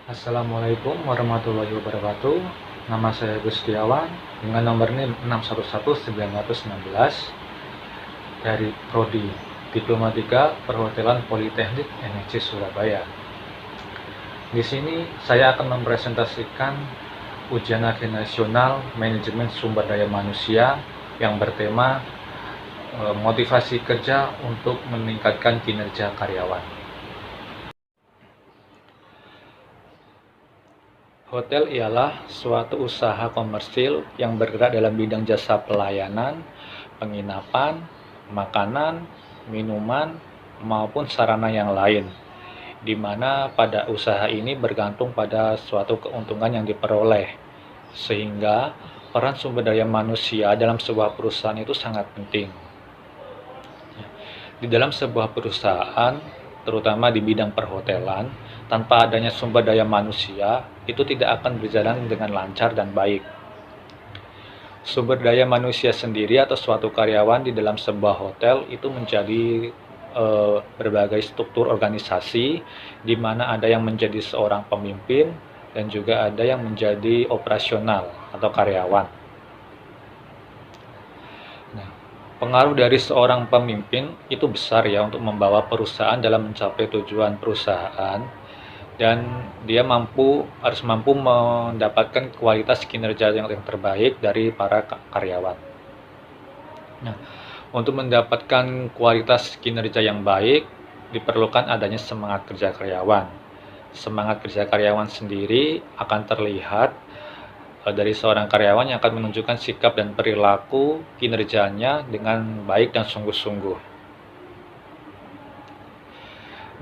Assalamualaikum warahmatullahi wabarakatuh. Nama saya Gustiawan dengan nomor NIM 611916 dari Prodi Diplomatika Perhotelan Politeknik NIC Surabaya. Di sini saya akan mempresentasikan ujian akhir nasional manajemen sumber daya manusia yang bertema motivasi kerja untuk meningkatkan kinerja karyawan. Hotel ialah suatu usaha komersil yang bergerak dalam bidang jasa pelayanan, penginapan, makanan, minuman, maupun sarana yang lain, di mana pada usaha ini bergantung pada suatu keuntungan yang diperoleh, sehingga peran sumber daya manusia dalam sebuah perusahaan itu sangat penting. Di dalam sebuah perusahaan, terutama di bidang perhotelan, tanpa adanya sumber daya manusia, itu tidak akan berjalan dengan lancar dan baik. Sumber daya manusia sendiri atau suatu karyawan di dalam sebuah hotel itu menjadi berbagai struktur organisasi, di mana ada yang menjadi seorang pemimpin dan juga ada yang menjadi operasional atau karyawan. Nah, pengaruh dari seorang pemimpin itu besar ya untuk membawa perusahaan dalam mencapai tujuan perusahaan, dan dia harus mampu mendapatkan kualitas kinerja yang terbaik dari para karyawan. Nah, untuk mendapatkan kualitas kinerja yang baik, diperlukan adanya semangat kerja karyawan. Semangat kerja karyawan sendiri akan terlihat dari seorang karyawan yang akan menunjukkan sikap dan perilaku kinerjanya dengan baik dan sungguh-sungguh.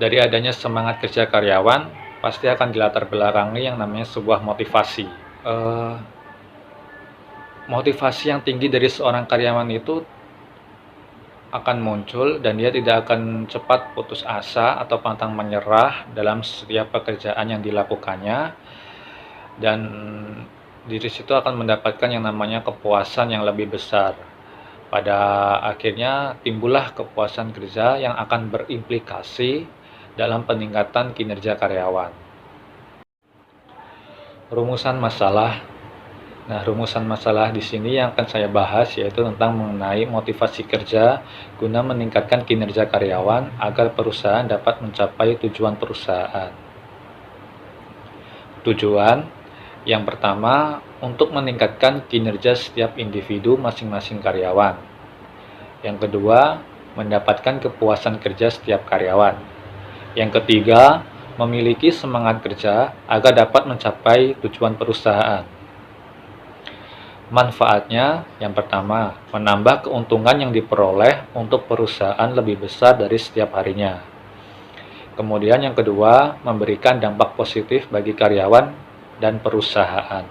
Dari adanya semangat kerja karyawan, pasti akan dilatar belakangi yang namanya sebuah motivasi. Motivasi yang tinggi dari seorang karyawan itu akan muncul dan dia tidak akan cepat putus asa atau pantang menyerah dalam setiap pekerjaan yang dilakukannya, dan dari situ akan mendapatkan yang namanya kepuasan yang lebih besar. Pada akhirnya timbullah kepuasan kerja yang akan berimplikasi dalam peningkatan kinerja karyawan. Rumusan masalah. Nah, rumusan masalah di sini yang akan saya bahas yaitu tentang mengenai motivasi kerja guna meningkatkan kinerja karyawan agar perusahaan dapat mencapai tujuan perusahaan. Tujuan yang pertama, untuk meningkatkan kinerja setiap individu masing-masing karyawan. Yang kedua, mendapatkan kepuasan kerja setiap karyawan. Yang ketiga, memiliki semangat kerja agar dapat mencapai tujuan perusahaan. Manfaatnya, yang pertama, menambah keuntungan yang diperoleh untuk perusahaan lebih besar dari setiap harinya. Kemudian yang kedua, memberikan dampak positif bagi karyawan dan perusahaan.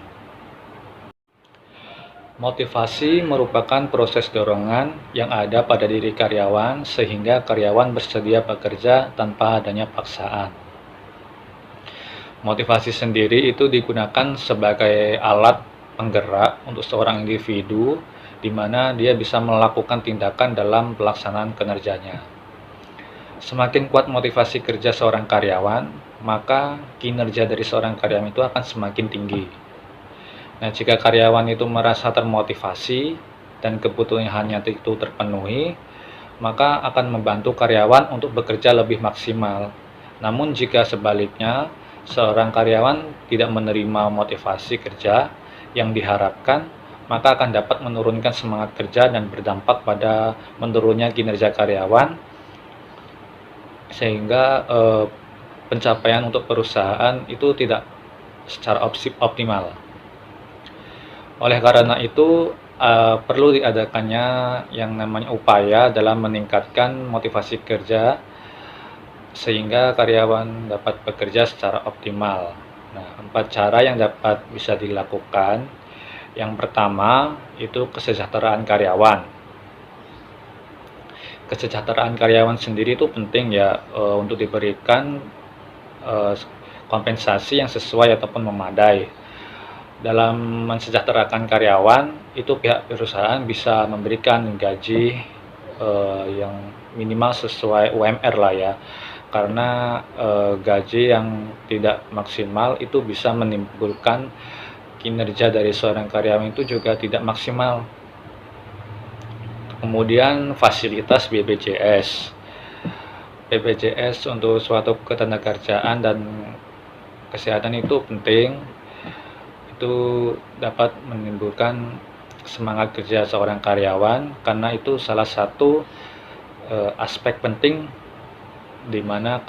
Motivasi merupakan proses dorongan yang ada pada diri karyawan sehingga karyawan bersedia bekerja tanpa adanya paksaan. Motivasi sendiri itu digunakan sebagai alat penggerak untuk seorang individu di mana dia bisa melakukan tindakan dalam pelaksanaan kinerjanya. Semakin kuat motivasi kerja seorang karyawan, maka kinerja dari seorang karyawan itu akan semakin tinggi. Nah, jika karyawan itu merasa termotivasi dan kebutuhannya itu terpenuhi, maka akan membantu karyawan untuk bekerja lebih maksimal. Namun jika sebaliknya, seorang karyawan tidak menerima motivasi kerja yang diharapkan, maka akan dapat menurunkan semangat kerja dan berdampak pada menurunnya kinerja karyawan, sehingga pencapaian untuk perusahaan itu tidak secara optimal. Oleh karena itu, perlu diadakannya yang namanya upaya dalam meningkatkan motivasi kerja sehingga karyawan dapat bekerja secara optimal. Nah, 4 cara yang dapat bisa dilakukan. Yang pertama, itu kesejahteraan karyawan. Kesejahteraan karyawan sendiri itu penting ya untuk diberikan kompensasi yang sesuai ataupun memadai. Dalam mensejahterakan karyawan, itu pihak perusahaan bisa memberikan gaji yang minimal sesuai UMR lah ya. karena gaji yang tidak maksimal itu bisa menimbulkan kinerja dari seorang karyawan itu juga tidak maksimal. Kemudian fasilitas BPJS. BPJS untuk suatu ketenagakerjaan dan kesehatan itu penting. Itu dapat menimbulkan semangat kerja seorang karyawan karena itu salah satu aspek penting di mana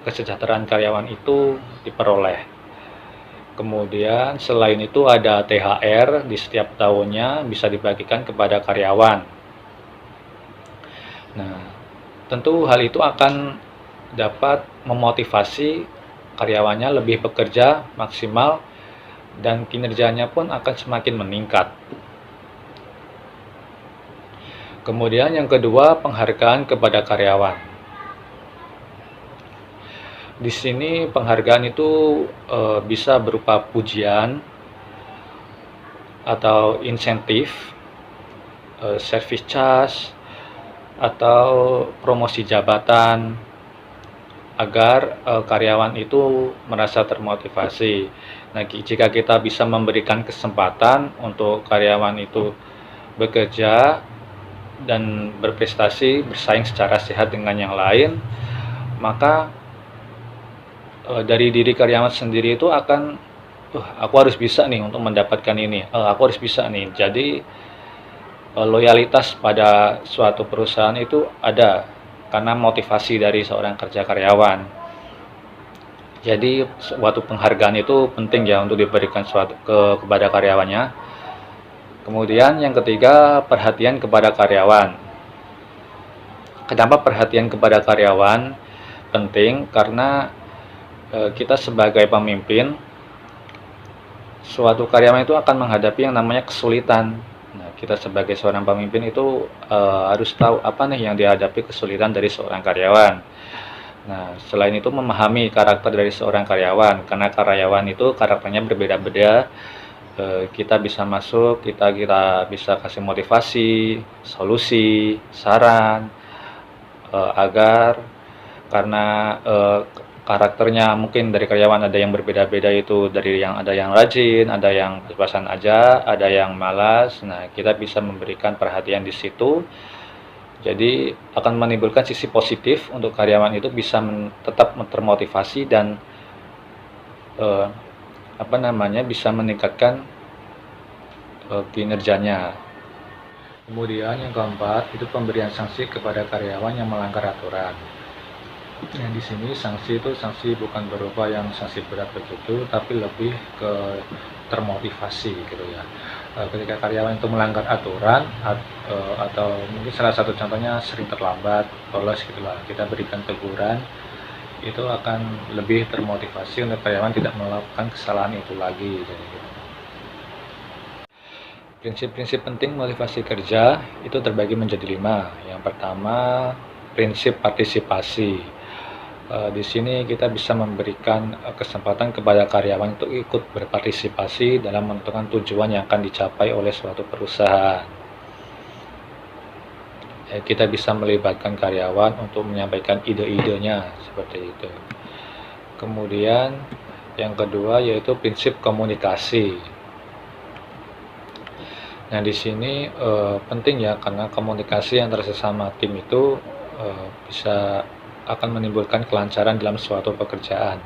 kesejahteraan karyawan itu diperoleh. Kemudian selain itu ada THR di setiap tahunnya bisa dibagikan kepada karyawan. Nah, tentu hal itu akan dapat memotivasi karyawannya lebih bekerja maksimal dan kinerjanya pun akan semakin meningkat. Kemudian yang kedua, penghargaan kepada karyawan. Di sini penghargaan itu bisa berupa pujian atau insentif, service charge, atau promosi jabatan agar karyawan itu merasa termotivasi. Nah, jika kita bisa memberikan kesempatan untuk karyawan itu bekerja dan berprestasi, bersaing secara sehat dengan yang lain, maka dari diri karyawan sendiri itu akan, aku harus bisa nih untuk mendapatkan ini, aku harus bisa nih. Jadi loyalitas pada suatu perusahaan itu ada karena motivasi dari seorang karyawan. Jadi suatu penghargaan itu penting ya untuk diberikan kepada karyawannya. Kemudian yang ketiga, perhatian kepada karyawan. Kenapa perhatian kepada karyawan penting? Karena kita sebagai pemimpin, suatu karyawan itu akan menghadapi yang namanya kesulitan. Nah, kita sebagai seorang pemimpin itu harus tahu apa nih yang dihadapi kesulitan dari seorang karyawan. Nah, selain itu memahami karakter dari seorang karyawan, karena karyawan itu karakternya berbeda-beda. Kita bisa masuk, kita bisa kasih motivasi, solusi, saran, agar karena karakternya mungkin dari karyawan ada yang berbeda-beda, itu dari yang ada yang rajin, ada yang pas-pasan aja, ada yang malas. Nah, kita bisa memberikan perhatian di situ. Jadi akan menimbulkan sisi positif untuk karyawan itu bisa tetap termotivasi dan bisa meningkatkan kinerjanya. Kemudian yang keempat itu pemberian sanksi kepada karyawan yang melanggar aturan. Yang di sini sanksi itu bukan berupa yang sanksi berat begitu, tapi lebih ke termotivasi gitu ya. Ketika karyawan itu melanggar aturan atau mungkin salah satu contohnya sering terlambat, bolos gitulah, kita berikan teguran, itu akan lebih termotivasi untuk karyawan tidak melakukan kesalahan itu lagi. Jadi gitu. Prinsip-prinsip penting motivasi kerja itu terbagi menjadi 5. Yang pertama, prinsip partisipasi. Di sini kita bisa memberikan kesempatan kepada karyawan untuk ikut berpartisipasi dalam menentukan tujuan yang akan dicapai oleh suatu perusahaan. Kita bisa melibatkan karyawan untuk menyampaikan ide-idenya seperti itu. Kemudian yang kedua yaitu prinsip komunikasi. Nah, di sini penting ya, karena komunikasi antara sesama tim itu akan menimbulkan kelancaran dalam suatu pekerjaan.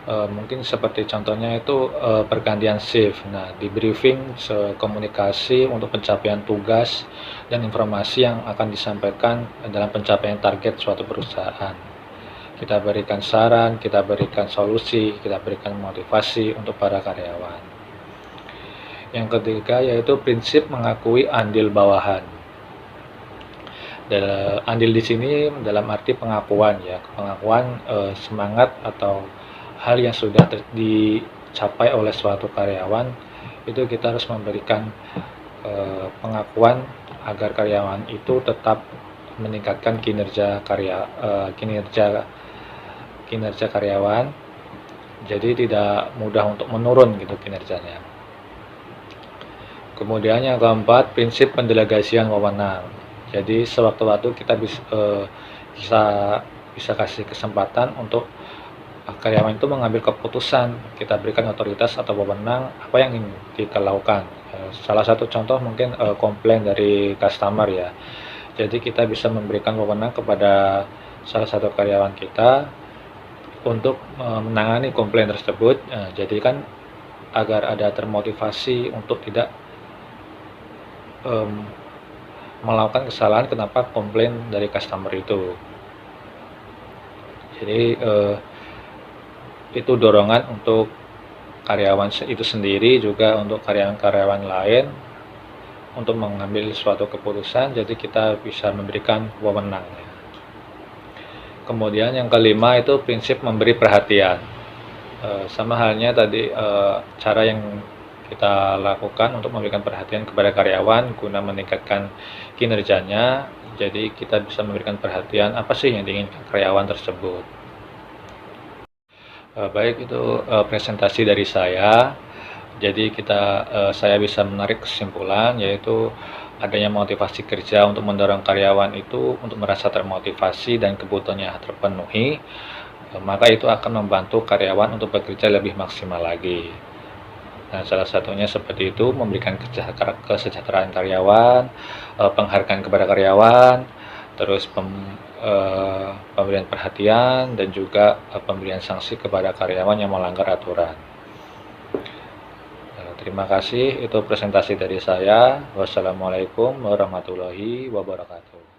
Mungkin seperti contohnya itu pergantian shift. Nah, di briefing komunikasi untuk pencapaian tugas dan informasi yang akan disampaikan dalam pencapaian target suatu perusahaan. Kita berikan saran, kita berikan solusi, kita berikan motivasi untuk para karyawan. Yang ketiga yaitu prinsip mengakui andil bawahan. Andil di sini dalam arti pengakuan ya, pengakuan semangat atau hal yang sudah dicapai oleh suatu karyawan, itu kita harus memberikan pengakuan agar karyawan itu tetap meningkatkan kinerja karyawan, jadi tidak mudah untuk menurun gitu kinerjanya. Kemudian yang keempat, prinsip pendelegasian wewenang. Jadi sewaktu-waktu kita bisa bisa kasih kesempatan untuk karyawan itu mengambil keputusan, kita berikan otoritas atau wewenang apa yang ingin kita lakukan. Salah satu contoh mungkin komplain dari customer ya. Jadi kita bisa memberikan wewenang kepada salah satu karyawan kita untuk menangani komplain tersebut. Jadi kan agar ada termotivasi untuk tidak melakukan kesalahan kenapa komplain dari customer itu. Jadi itu dorongan untuk karyawan itu sendiri, juga untuk karyawan-karyawan lain untuk mengambil suatu keputusan. Jadi kita bisa memberikan wewenang. Kemudian yang kelima itu prinsip memberi perhatian. Sama halnya tadi cara yang kita lakukan untuk memberikan perhatian kepada karyawan guna meningkatkan kinerjanya. Jadi kita bisa memberikan perhatian apa sih yang diinginkan karyawan tersebut. Baik, itu presentasi dari saya. Jadi saya bisa menarik kesimpulan, yaitu adanya motivasi kerja untuk mendorong karyawan itu untuk merasa termotivasi dan kebutuhannya terpenuhi, maka itu akan membantu karyawan untuk bekerja lebih maksimal lagi. Nah, salah satunya seperti itu, memberikan kesejahteraan karyawan, penghargaan kepada karyawan, terus pemberian perhatian, dan juga pemberian sanksi kepada karyawan yang melanggar aturan. Terima kasih, itu presentasi dari saya. Wassalamualaikum warahmatullahi wabarakatuh.